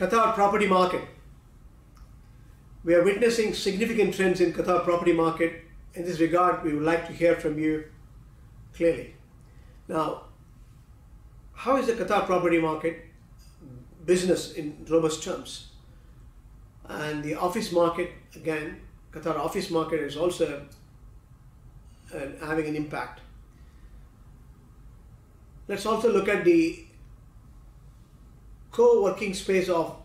Qatar property market. We are witnessing significant trends in Qatar property market. In this regard, we would like to hear from you clearly. Now, how is the Qatar property market business in robust terms? And the office market, again, Qatar office market is also having an impact. Let's also look at the co-working space of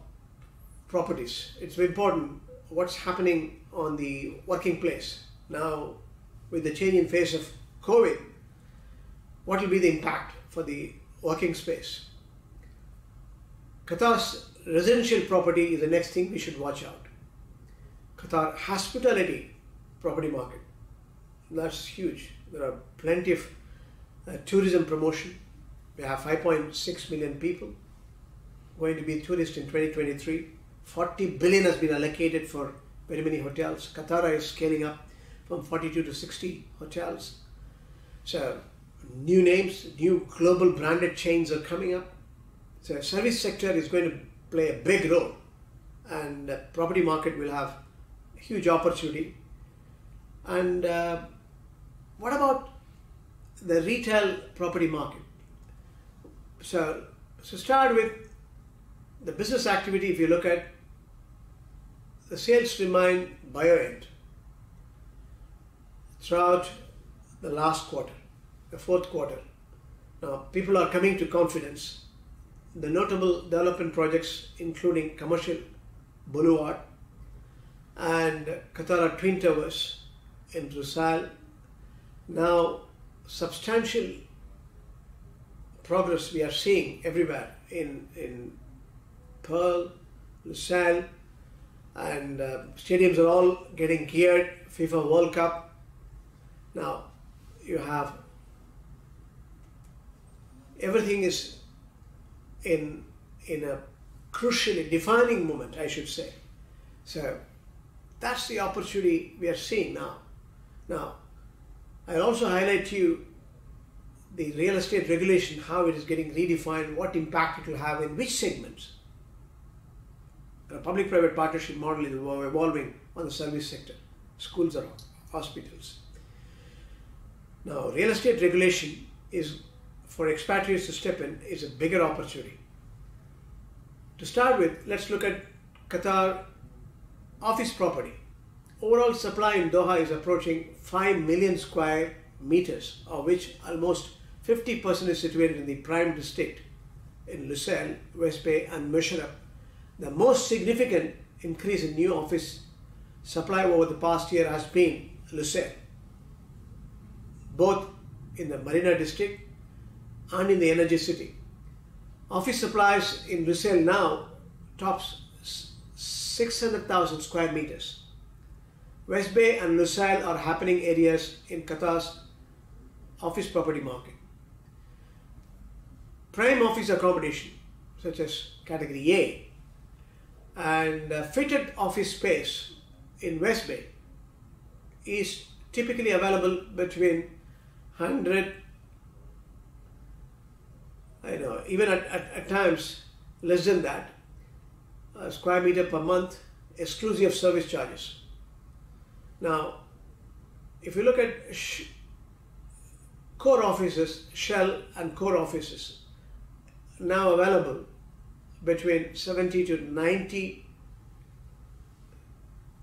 properties. It's very important what's happening on the working place. Now, with the change in phase of COVID, what will be the impact for the working space? Qatar's residential property is the next thing we should watch out. Qatar hospitality property market, that's huge. There are plenty of tourism promotion. We have 5.6 million people going to be tourists in 2023. 40 billion has been allocated for very many hotels. Qatar is scaling up from 42 to 60 hotels. So new names, new global branded chains are coming up. So service sector is going to play a big role, and the property market will have a huge opportunity. And what about the retail property market? So start with the business activity. If you look at the sales remain buoyant throughout the last quarter, the fourth quarter. Now people are coming to confidence. The notable development projects including Commercial Boulevard and Qatar Twin Towers in Lusail. Now substantial progress we are seeing everywhere in Pearl, Lusail, and stadiums are all getting geared. FIFA World Cup. Now you have everything is in a crucially defining moment, I should say. So that's the opportunity we are seeing now. Now I'll also highlight to you the real estate regulation, how it is getting redefined, what impact it will have in which segments. A public-private partnership model is evolving on the service sector, schools or hospitals. Now, real estate regulation is, for expatriates to step in, is a bigger opportunity. To start with, let's look at Qatar office property. Overall supply in Doha is approaching 5 million square meters, of which almost 50% is situated in the prime district in Lusail, West Bay and Musharraf. The most significant increase in new office supply over the past year has been Lusail, both in the Marina district and in the energy city. Office supplies in Lusail now tops 600,000 square meters. West Bay and Lusail are happening areas in Qatar's office property market. Prime office accommodation such as category A and fitted office space in West Bay is typically available between 100, even at times less than that, square meter per month, exclusive of service charges. Now, if you look at core offices, shell and core offices, now available between 70 to 90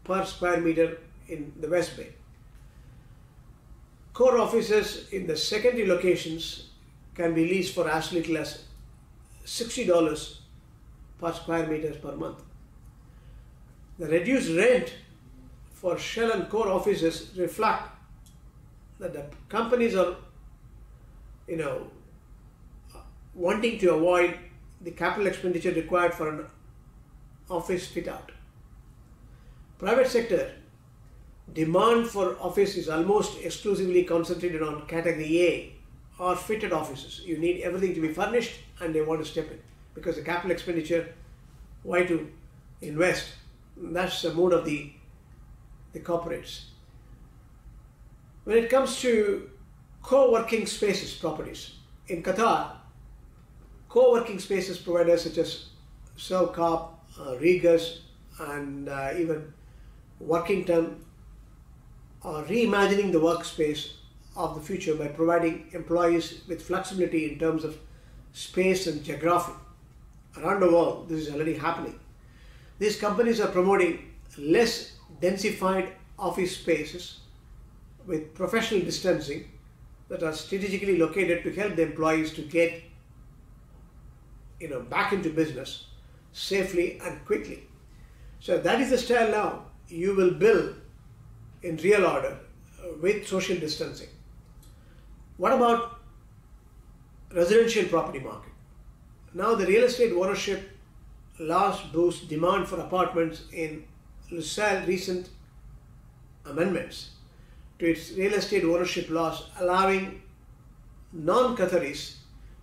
per square meter in the West Bay. Core offices in the secondary locations can be leased for as little as $60 per square meters per month. The reduced rent for shell and core offices reflect that the companies are, wanting to avoid the capital expenditure required for an office fit out. Private sector demand for office is almost exclusively concentrated on category A or fitted offices. You need everything to be furnished and they want to step in because the capital expenditure, why to invest? That's the mood of the corporates. When it comes to co-working spaces properties, in Qatar, co-working spaces providers such as Servcorp Regus and even Workington are reimagining the workspace of the future by providing employees with flexibility in terms of space and geography. Around the world, this is already happening. These companies are promoting less densified office spaces with professional distancing that are strategically located to help the employees to get back into business safely and quickly. So that is the style now you will build in real order with social distancing. What about residential property market? Now the real estate ownership laws boost demand for apartments in LaSalle recent amendments to its real estate ownership laws, allowing non-Qataris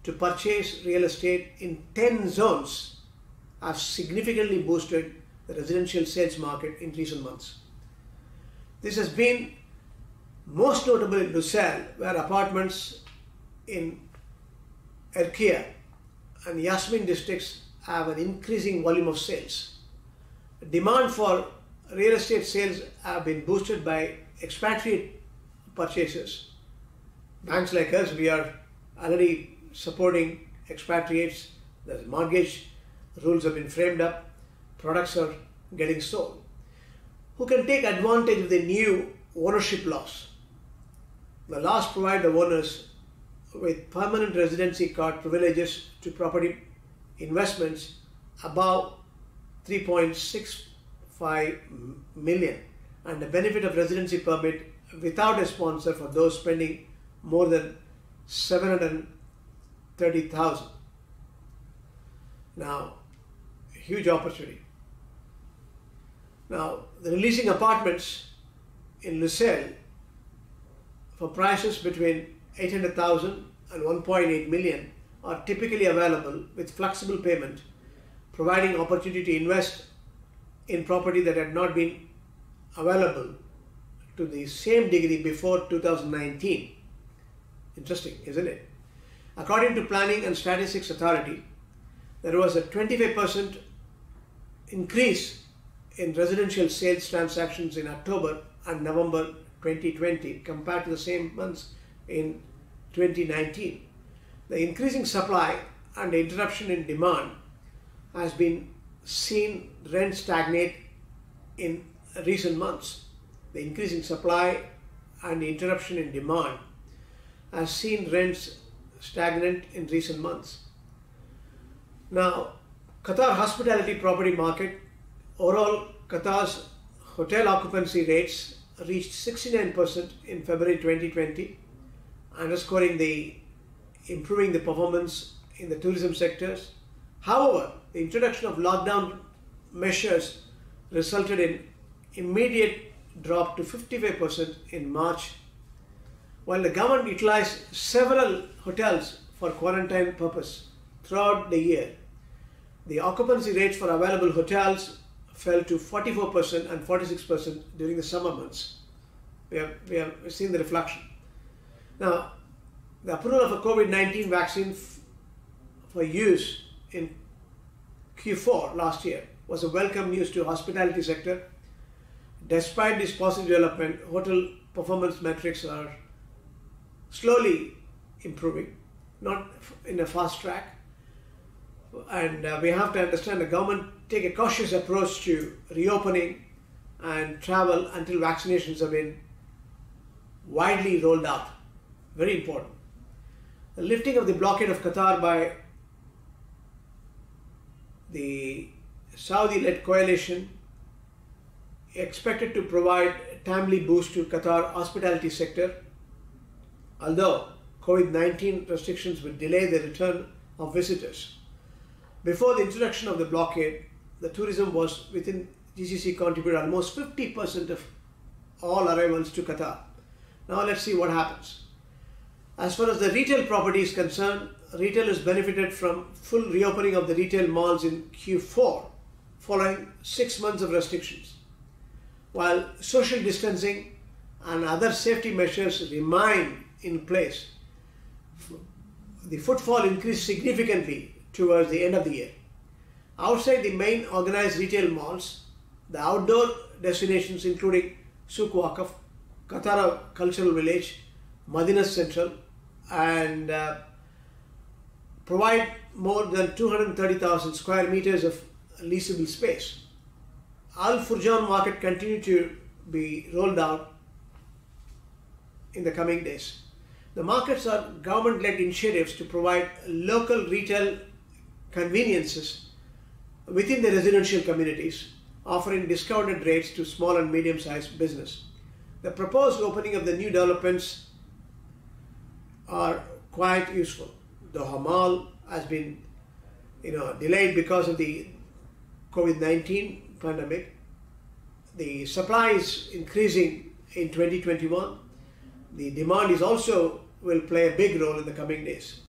to purchase real estate in 10 zones, have significantly boosted the residential sales market in recent months. This has been most notable in LaSalle, where apartments in Erkia and Yasmin districts have an increasing volume of sales. Demand for real estate sales have been boosted by expatriate purchases. Banks like us, we are already supporting expatriates. The mortgage rules have been framed up. Products are getting sold. Who can take advantage of the new ownership laws? The laws provide the owners with permanent residency card privileges to property investments above 3.65 million and the benefit of residency permit without a sponsor for those spending more than 730,000. Now, huge opportunity. Now, the releasing apartments in LaSalle for prices between 800,000 and 1.8 million are typically available with flexible payment, providing opportunity to invest in property that had not been available to the same degree before 2019. Interesting, isn't it? According to Planning and Statistics Authority, there was a 25% increase in residential sales transactions in October and November 2020 compared to the same months in 2019. The increasing supply and the interruption in demand has been seen rent stagnate in recent months. The increasing supply and the interruption in demand has seen rents stagnant in recent months. Now, Qatar hospitality property market, overall Qatar's hotel occupancy rates reached 69% in February 2020, underscoring the improving the performance in the tourism sectors. However, the introduction of lockdown measures resulted in immediate drop to 55% in March. While the government utilized several hotels for quarantine purpose throughout the year, the occupancy rates for available hotels fell to 44% and 46% during the summer months. We have seen the reflection. Now, the approval of a COVID-19 vaccine for use in Q4 last year was a welcome news to the hospitality sector. Despite this positive development, hotel performance metrics are slowly improving, not in a fast track. And we have to understand the government take a cautious approach to reopening and travel until vaccinations have been widely rolled out. Very important. The lifting of the blockade of Qatar by the Saudi-led coalition expected to provide a timely boost to Qatar hospitality sector, although COVID-19 restrictions will delay the return of visitors. Before the introduction of the blockade, the tourism was within GCC contributed almost 50% of all arrivals to Qatar. Now let's see what happens. As far as the retail property is concerned, retailers benefited from full reopening of the retail malls in Q4 following 6 months of restrictions. While social distancing and other safety measures remain in place, the footfall increased significantly towards the end of the year. Outside the main organized retail malls, the outdoor destinations including Souk Waqf, Qatar Cultural Village, Madinah Central, and provide more than 230,000 square meters of leasable space. Al Furjan market continue to be rolled out in the coming days. The markets are government-led initiatives to provide local retail conveniences within the residential communities, offering discounted rates to small and medium-sized business. The proposed opening of the new developments are quite useful. The Hamal has been delayed because of the COVID-19 pandemic. The supply is increasing in 2021. The demand is also will play a big role in the coming days.